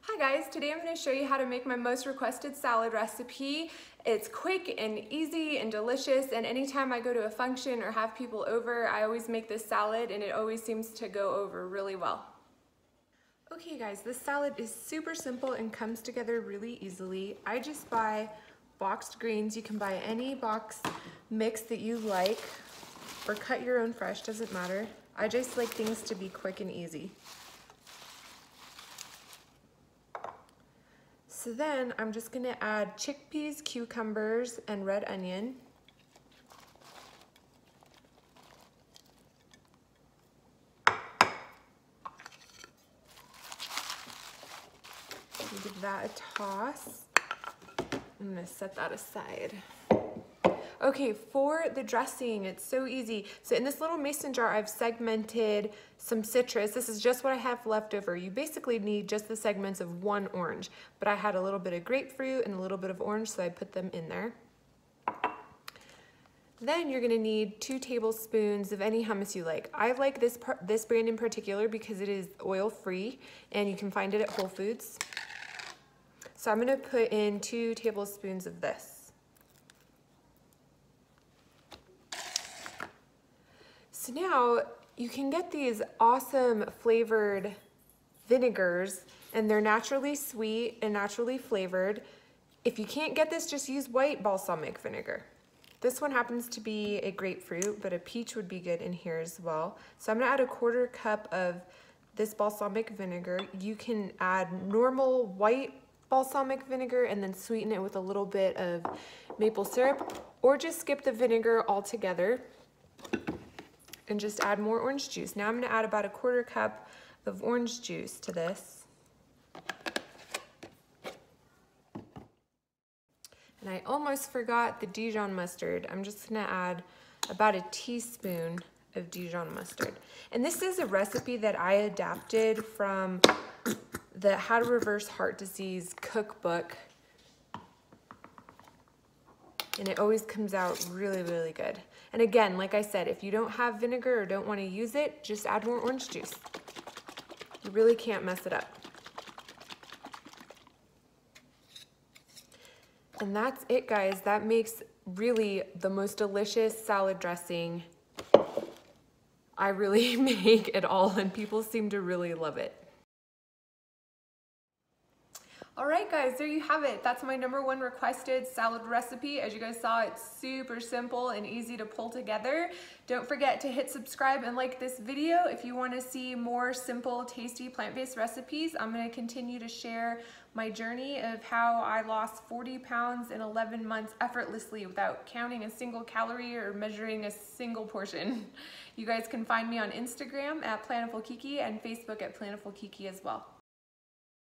Hi guys, today I'm going to show you how to make my most requested salad recipe. It's quick and easy and delicious, and anytime I go to a function or have people over, I always make this salad and it always seems to go over really well. Okay guys, this salad is super simple and comes together really easily. I just buy boxed greens. You can buy any box mix that you like or cut your own fresh, doesn't matter. I just like things to be quick and easy. So then I'm just gonna add chickpeas, cucumbers, and red onion. Give that a toss. I'm gonna set that aside. Okay, for the dressing, it's so easy. So in this little mason jar, I've segmented some citrus. This is just what I have left over. You basically need just the segments of one orange, but I had a little bit of grapefruit and a little bit of orange, so I put them in there. Then you're gonna need 2 tablespoons of any hummus you like. I like this brand in particular because it is oil-free and you can find it at Whole Foods. So I'm gonna put in 2 tablespoons of this. So now you can get these awesome flavored vinegars, and they're naturally sweet and naturally flavored. If you can't get this, just use white balsamic vinegar. This one happens to be a grapefruit, but a peach would be good in here as well. So I'm gonna add a 1/4 cup of this balsamic vinegar. You can add normal white balsamic vinegar and then sweeten it with a little bit of maple syrup, or just skip the vinegar altogether and just add more orange juice. Now I'm gonna add about a 1/4 cup of orange juice to this. And I almost forgot the Dijon mustard. I'm just gonna add about a teaspoon of Dijon mustard. And this is a recipe that I adapted from the How to Reverse Heart Disease cookbook. And it always comes out really, really good. And again, like I said, if you don't have vinegar or don't want to use it, just add more orange juice. You really can't mess it up. And that's it, guys. That makes really the most delicious salad dressing I really make at all, and people seem to really love it. All right, guys, there you have it. That's my #1 requested salad recipe. As you guys saw, it's super simple and easy to pull together. Don't forget to hit subscribe and like this video if you want to see more simple, tasty, plant-based recipes. I'm going to continue to share my journey of how I lost 40 pounds in 11 months effortlessly without counting a single calorie or measuring a single portion. You guys can find me on Instagram at Plantiful Kiki and Facebook at Plantiful Kiki as well.